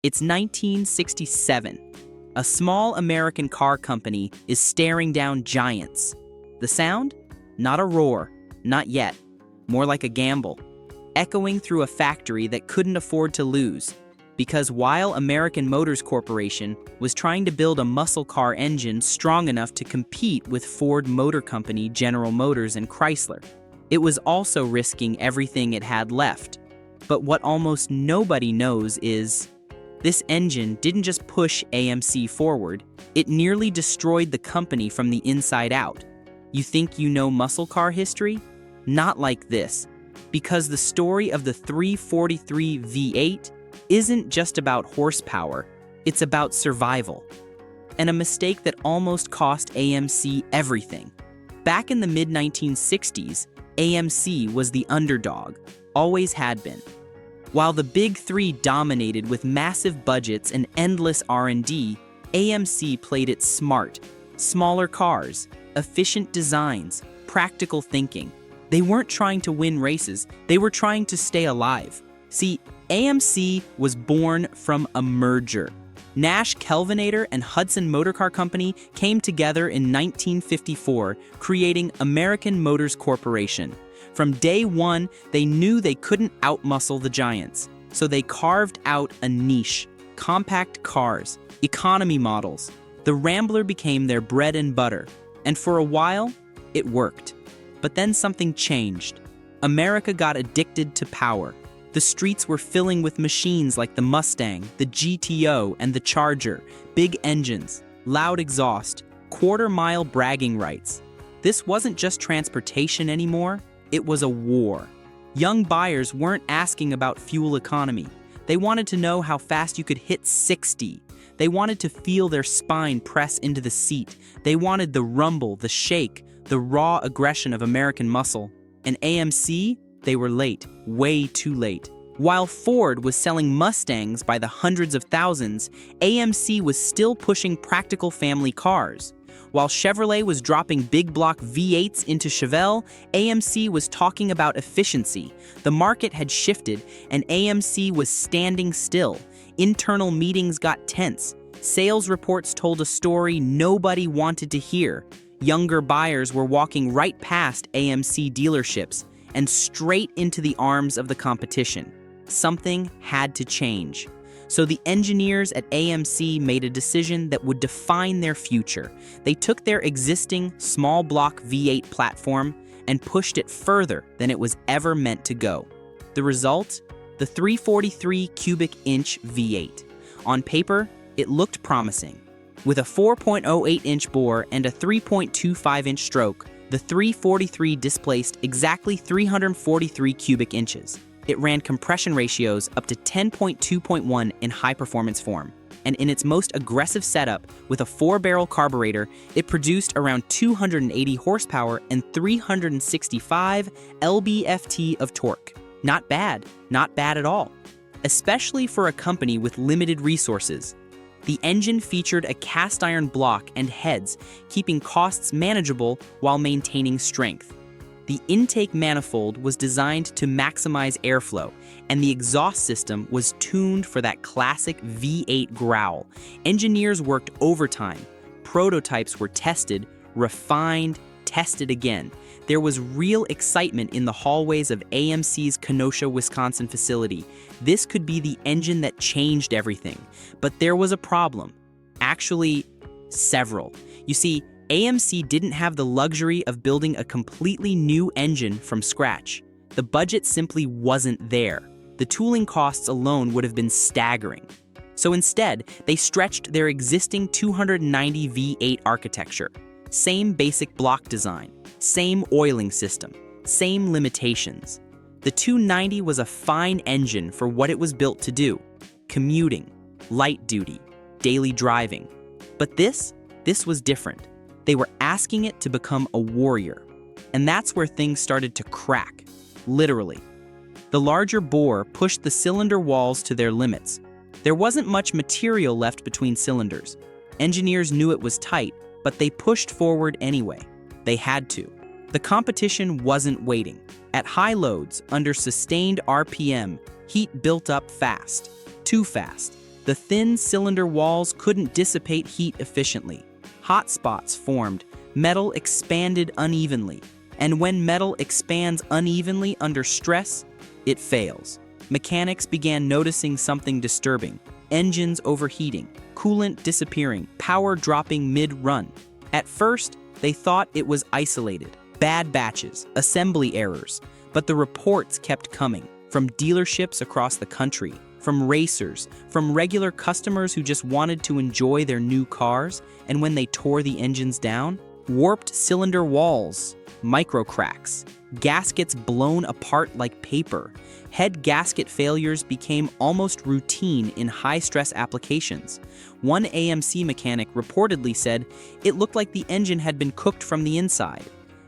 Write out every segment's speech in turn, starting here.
It's 1967. A small American car company is staring down giants. The sound? Not a roar, not yet. More like a gamble, echoing through a factory that couldn't afford to lose. Because while American Motors Corporation was trying to build a muscle car engine strong enough to compete with Ford Motor Company, General Motors, and Chrysler, it was also risking everything it had left. But what almost nobody knows is, this engine didn't just push AMC forward, it nearly destroyed the company from the inside out. You think you know muscle car history? Not like this, because the story of the 343 V8 isn't just about horsepower, it's about survival. And a mistake that almost cost AMC everything. Back in the mid-1960s, AMC was the underdog, always had been. While the big three dominated with massive budgets and endless R&D, AMC played it smart. Smaller cars, efficient designs, practical thinking. They weren't trying to win races, they were trying to stay alive. See, AMC was born from a merger. Nash Kelvinator and Hudson Motor Car Company came together in 1954, creating American Motors Corporation. From day one, they knew they couldn't outmuscle the giants, so they carved out a niche: compact cars, economy models. The Rambler became their bread and butter, and for a while, it worked. But then something changed. America got addicted to power. The streets were filling with machines like the Mustang, the GTO, and the Charger, big engines, loud exhaust, quarter-mile bragging rights. This wasn't just transportation anymore, it was a war. Young buyers weren't asking about fuel economy. They wanted to know how fast you could hit 60. They wanted to feel their spine press into the seat. They wanted the rumble, the shake, the raw aggression of American muscle. And AMC? They were late, way too late. While Ford was selling Mustangs by the hundreds of thousands, AMC was still pushing practical family cars. While Chevrolet was dropping big block V8s into Chevelle, AMC was talking about efficiency. The market had shifted, and AMC was standing still. Internal meetings got tense. Sales reports told a story nobody wanted to hear. Younger buyers were walking right past AMC dealerships and straight into the arms of the competition. Something had to change. So the engineers at AMC made a decision that would define their future. They took their existing small block V8 platform and pushed it further than it was ever meant to go. The result? The 343 cubic inch V8. On paper, it looked promising. With a 4.08-inch bore and a 3.25-inch stroke, the 343 displaced exactly 343 cubic inches. It ran compression ratios up to 10.2.1 in high-performance form. And in its most aggressive setup, with a 4-barrel carburetor, it produced around 280 horsepower and 365 lb-ft of torque. Not bad at all. Especially for a company with limited resources. The engine featured a cast-iron block and heads, keeping costs manageable while maintaining strength. The intake manifold was designed to maximize airflow, and the exhaust system was tuned for that classic V8 growl. Engineers worked overtime. Prototypes were tested, refined, tested again. There was real excitement in the hallways of AMC's Kenosha, Wisconsin facility. This could be the engine that changed everything. But there was a problem. Actually, several. You see, AMC didn't have the luxury of building a completely new engine from scratch. The budget simply wasn't there. The tooling costs alone would have been staggering. So instead, they stretched their existing 290 V8 architecture. Same basic block design, same oiling system, same limitations. The 290 was a fine engine for what it was built to do: commuting, light duty, daily driving. But this was different. They were asking it to become a warrior. And that's where things started to crack, literally. The larger bore pushed the cylinder walls to their limits. There wasn't much material left between cylinders. Engineers knew it was tight, but they pushed forward anyway. They had to. The competition wasn't waiting. At high loads, under sustained RPM, heat built up fast. Too fast. The thin cylinder walls couldn't dissipate heat efficiently. Hot spots formed, metal expanded unevenly, and when metal expands unevenly under stress, it fails. Mechanics began noticing something disturbing: engines overheating, coolant disappearing, power dropping mid-run. At first, they thought it was isolated, bad batches, assembly errors, but the reports kept coming from dealerships across the country, from racers, from regular customers who just wanted to enjoy their new cars, and when they tore the engines down, warped cylinder walls, micro cracks, gaskets blown apart like paper. Head gasket failures became almost routine in high-stress applications. One AMC mechanic reportedly said it looked like the engine had been cooked from the inside.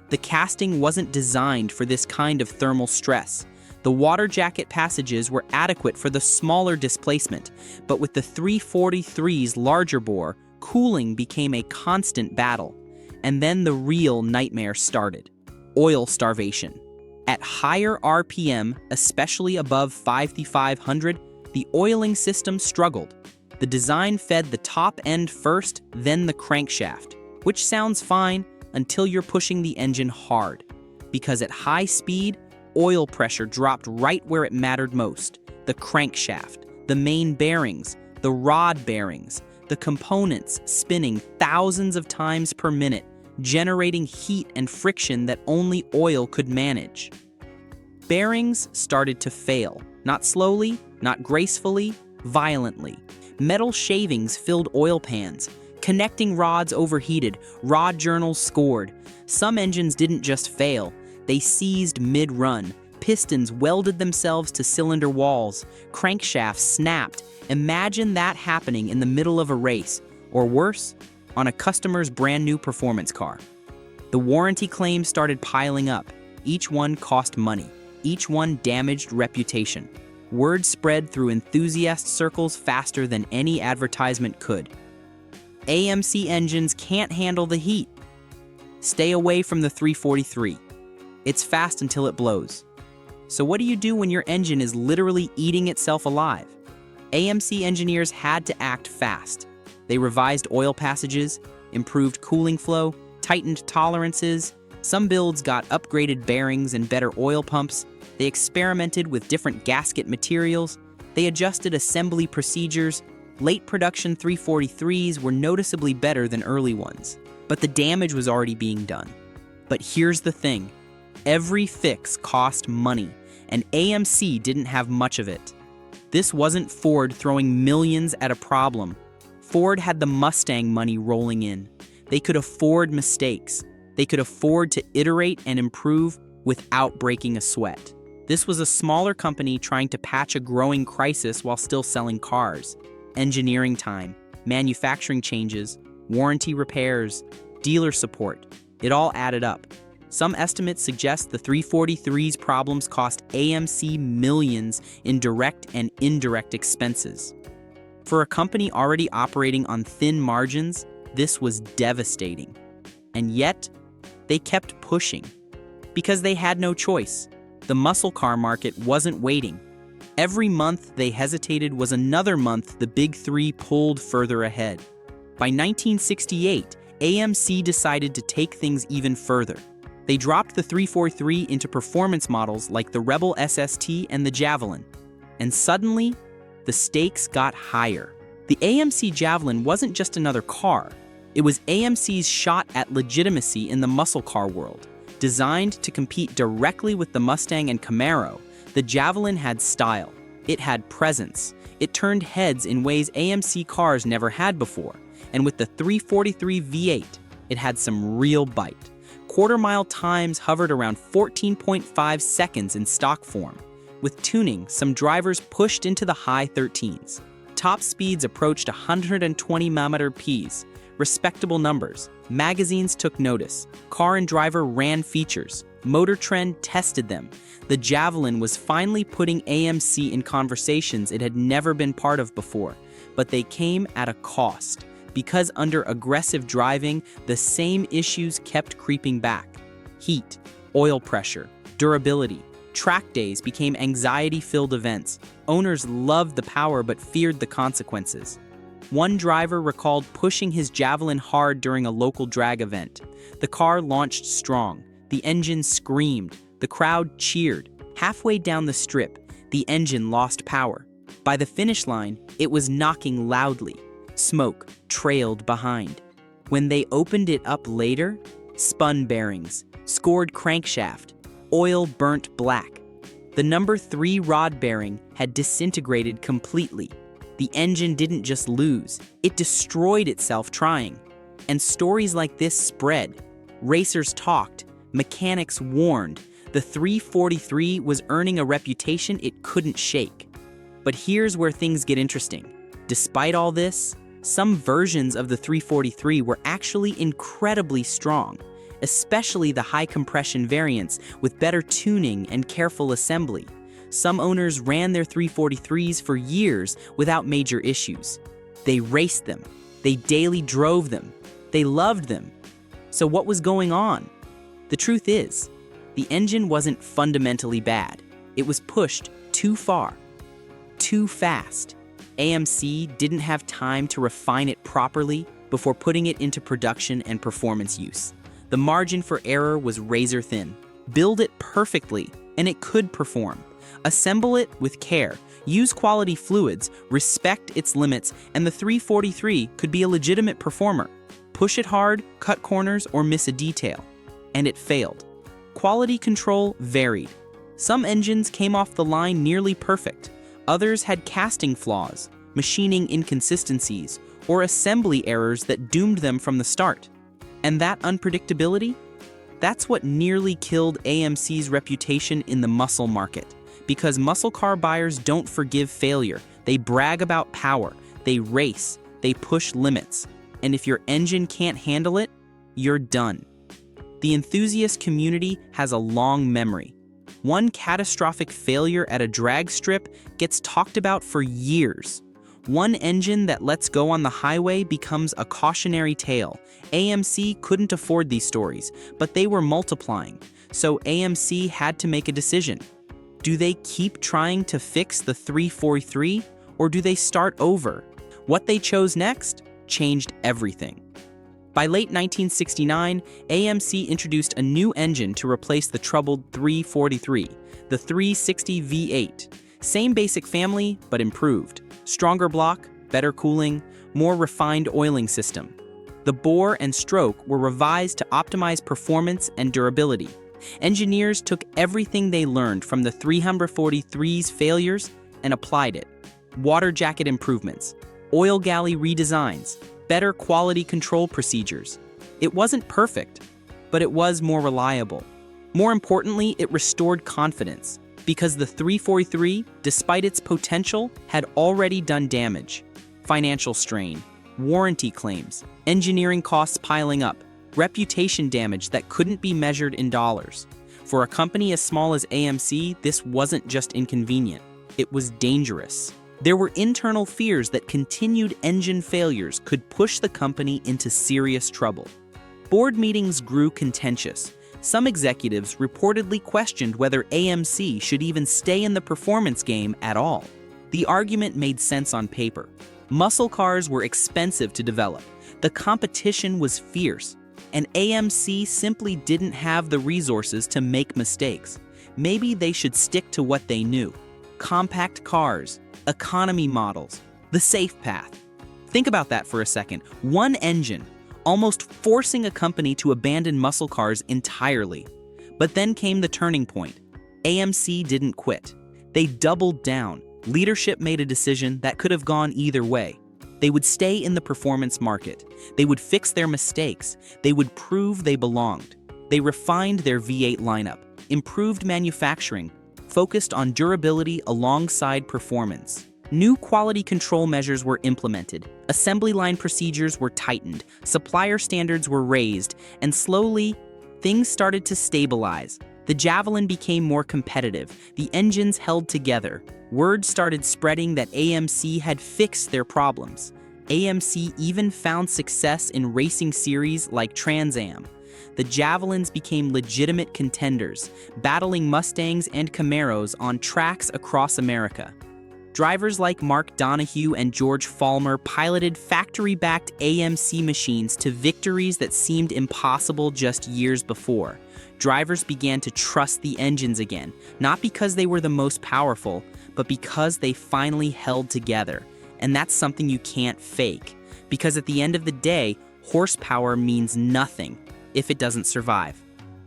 The casting wasn't designed for this kind of thermal stress. The water jacket passages were adequate for the smaller displacement, but with the 343's larger bore, cooling became a constant battle. And then the real nightmare started: oil starvation. At higher RPM, especially above 5,500, the oiling system struggled. The design fed the top end first, then the crankshaft, which sounds fine until you're pushing the engine hard. Because at high speed, oil pressure dropped right where it mattered most: the crankshaft, the main bearings, the rod bearings, the components spinning thousands of times per minute, generating heat and friction that only oil could manage. Bearings started to fail, not slowly, not gracefully, violently. Metal shavings filled oil pans. Connecting rods overheated, rod journals scored. Some engines didn't just fail, they seized mid-run. Pistons welded themselves to cylinder walls. Crankshafts snapped. Imagine that happening in the middle of a race, or worse, on a customer's brand new performance car. The warranty claims started piling up. Each one cost money. Each one damaged reputation. Word spread through enthusiast circles faster than any advertisement could. AMC engines can't handle the heat. Stay away from the 343. It's fast until it blows. So what do you do when your engine is literally eating itself alive? AMC engineers had to act fast. They revised oil passages, improved cooling flow, tightened tolerances. Some builds got upgraded bearings and better oil pumps. They experimented with different gasket materials. They adjusted assembly procedures. Late production 343s were noticeably better than early ones, but the damage was already being done. But here's the thing: every fix cost money, and AMC didn't have much of it. This wasn't Ford throwing millions at a problem. Ford had the Mustang money rolling in. They could afford mistakes. They could afford to iterate and improve without breaking a sweat. This was a smaller company trying to patch a growing crisis while still selling cars. Engineering time, manufacturing changes, warranty repairs, dealer support. It all added up. Some estimates suggest the 343's problems cost AMC millions in direct and indirect expenses. For a company already operating on thin margins, this was devastating. And yet, they kept pushing. Because they had no choice. The muscle car market wasn't waiting. Every month they hesitated was another month the Big Three pulled further ahead. By 1968, AMC decided to take things even further. They dropped the 343 into performance models like the Rebel SST and the Javelin. And suddenly, the stakes got higher. The AMC Javelin wasn't just another car. It was AMC's shot at legitimacy in the muscle car world. Designed to compete directly with the Mustang and Camaro, the Javelin had style. It had presence. It turned heads in ways AMC cars never had before. And with the 343 V8, it had some real bite. Quarter-mile times hovered around 14.5 seconds in stock form. With tuning, some drivers pushed into the high 13s. Top speeds approached 120 mph. Respectable numbers. Magazines took notice. Car and Driver ran features. Motor Trend tested them. The Javelin was finally putting AMC in conversations it had never been part of before. But they came at a cost. Because under aggressive driving, the same issues kept creeping back. Heat, oil pressure, durability, Track days became anxiety-filled events. Owners loved the power but feared the consequences. One driver recalled pushing his Javelin hard during a local drag event. The car launched strong. The engine screamed. The crowd cheered. Halfway down the strip, the engine lost power. By the finish line, it was knocking loudly. Smoke trailed behind. When they opened it up later, spun bearings, scored crankshaft, oil burnt black. The number 3 rod bearing had disintegrated completely. The engine didn't just lose, it destroyed itself trying. And stories like this spread. Racers talked, mechanics warned. The 343 was earning a reputation it couldn't shake. But here's where things get interesting. Despite all this, some versions of the 343 were actually incredibly strong, especially the high-compression variants with better tuning and careful assembly. Some owners ran their 343s for years without major issues. They raced them. They daily drove them. They loved them. So what was going on? The truth is, the engine wasn't fundamentally bad. It was pushed too far, too fast. AMC didn't have time to refine it properly before putting it into production and performance use. The margin for error was razor thin. Build it perfectly, and it could perform. Assemble it with care, use quality fluids, respect its limits, and the 343 could be a legitimate performer. Push it hard, cut corners, or miss a detail. And it failed. Quality control varied. Some engines came off the line nearly perfect. Others had casting flaws, machining inconsistencies, or assembly errors that doomed them from the start. And that unpredictability? That's what nearly killed AMC's reputation in the muscle market. Because muscle car buyers don't forgive failure. They brag about power. They race. They push limits. And if your engine can't handle it, you're done. The enthusiast community has a long memory. One catastrophic failure at a drag strip gets talked about for years. One engine that lets go on the highway becomes a cautionary tale. AMC couldn't afford these stories, but they were multiplying. So AMC had to make a decision. Do they keep trying to fix the 343, or do they start over? What they chose next changed everything. By late 1969, AMC introduced a new engine to replace the troubled 343, the 360 V8. Same basic family, but improved. Stronger block, better cooling, more refined oiling system. The bore and stroke were revised to optimize performance and durability. Engineers took everything they learned from the 343's failures and applied it. Water jacket improvements, oil galley redesigns, better quality control procedures. It wasn't perfect, but it was more reliable. More importantly, it restored confidence, because the 343, despite its potential, had already done damage. Financial strain, warranty claims, engineering costs piling up, reputation damage that couldn't be measured in dollars. For a company as small as AMC, this wasn't just inconvenient, it was dangerous. There were internal fears that continued engine failures could push the company into serious trouble. Board meetings grew contentious. Some executives reportedly questioned whether AMC should even stay in the performance game at all. The argument made sense on paper. Muscle cars were expensive to develop. The competition was fierce, and AMC simply didn't have the resources to make mistakes. Maybe they should stick to what they knew. Compact cars, economy models, the safe path. Think about that for a second. One engine, almost forcing a company to abandon muscle cars entirely. But then came the turning point. AMC didn't quit. They doubled down. Leadership made a decision that could have gone either way. They would stay in the performance market. They would fix their mistakes. They would prove they belonged. They refined their V8 lineup, improved manufacturing, focused on durability alongside performance. New quality control measures were implemented, assembly line procedures were tightened, supplier standards were raised, and slowly, things started to stabilize. The Javelin became more competitive, the engines held together. Word started spreading that AMC had fixed their problems. AMC even found success in racing series like Trans Am. The Javelins became legitimate contenders, battling Mustangs and Camaros on tracks across America. Drivers like Mark Donohue and George Falmer piloted factory-backed AMC machines to victories that seemed impossible just years before. Drivers began to trust the engines again, not because they were the most powerful, but because they finally held together. And that's something you can't fake, because at the end of the day, horsepower means nothing if it doesn't survive.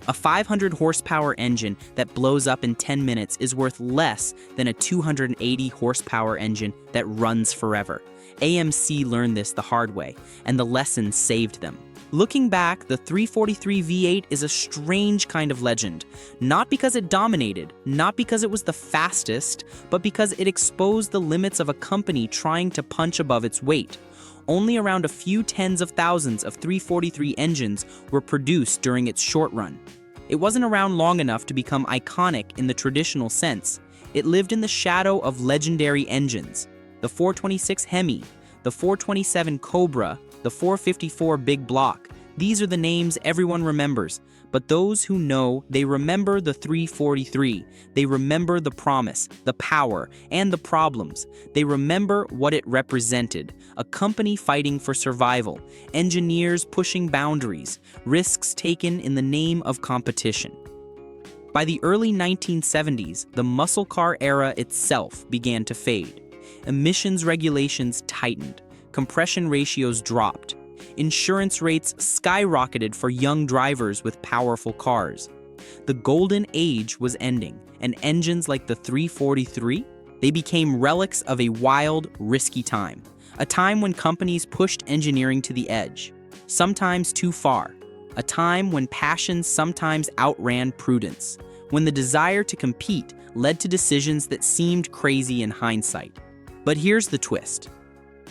A 500 horsepower engine that blows up in 10 minutes is worth less than a 280 horsepower engine that runs forever. AMC learned this the hard way, and the lesson saved them. Looking back, the 343 V8 is a strange kind of legend. Not because it dominated, not because it was the fastest, but because it exposed the limits of a company trying to punch above its weight. Only around a few tens of thousands of 343 engines were produced during its short run. It wasn't around long enough to become iconic in the traditional sense. It lived in the shadow of legendary engines. The 426 Hemi, the 427 Cobra, the 454 Big Block. These are the names everyone remembers, but those who know, they remember the 343. They remember the promise, the power, and the problems. They remember what it represented. A company fighting for survival, engineers pushing boundaries, risks taken in the name of competition. By the early 1970s, the muscle car era itself began to fade. Emissions regulations tightened. Compression ratios dropped. Insurance rates skyrocketed for young drivers with powerful cars. The golden age was ending, and engines like the 343, they became relics of a wild, risky time. A time when companies pushed engineering to the edge, sometimes too far. A time when passion sometimes outran prudence. When the desire to compete led to decisions that seemed crazy in hindsight. But here's the twist.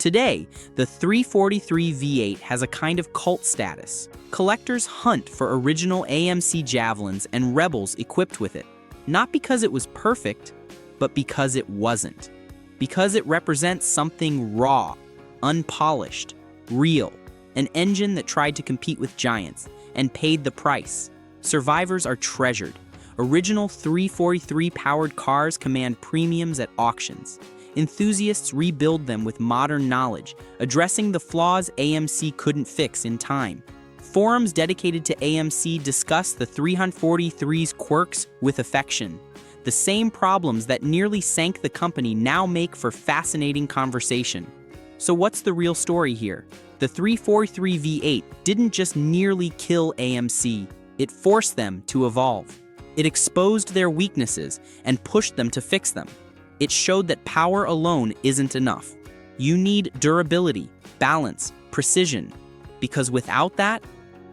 Today, the 343 V8 has a kind of cult status. Collectors hunt for original AMC Javelins and Rebels equipped with it, not because it was perfect, but because it wasn't. Because it represents something raw, unpolished, real, an engine that tried to compete with giants and paid the price. Survivors are treasured. Original 343 powered cars command premiums at auctions. Enthusiasts rebuild them with modern knowledge, addressing the flaws AMC couldn't fix in time. Forums dedicated to AMC discuss the 343's quirks with affection. The same problems that nearly sank the company now make for fascinating conversation. So what's the real story here? The 343 V8 didn't just nearly kill AMC, it forced them to evolve. It exposed their weaknesses and pushed them to fix them. It showed that power alone isn't enough. You need durability, balance, precision, because without that,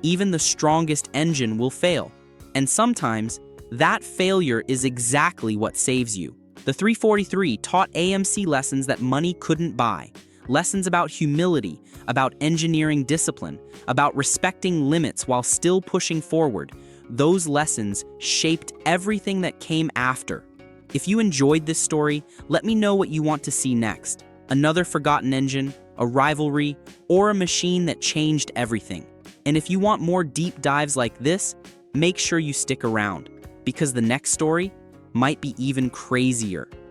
even the strongest engine will fail. And sometimes, that failure is exactly what saves you. The 343 taught AMC lessons that money couldn't buy. Lessons about humility, about engineering discipline, about respecting limits while still pushing forward. Those lessons shaped everything that came after. If you enjoyed this story, let me know what you want to see next. Another forgotten engine, a rivalry, or a machine that changed everything. And if you want more deep dives like this, make sure you stick around, because the next story might be even crazier.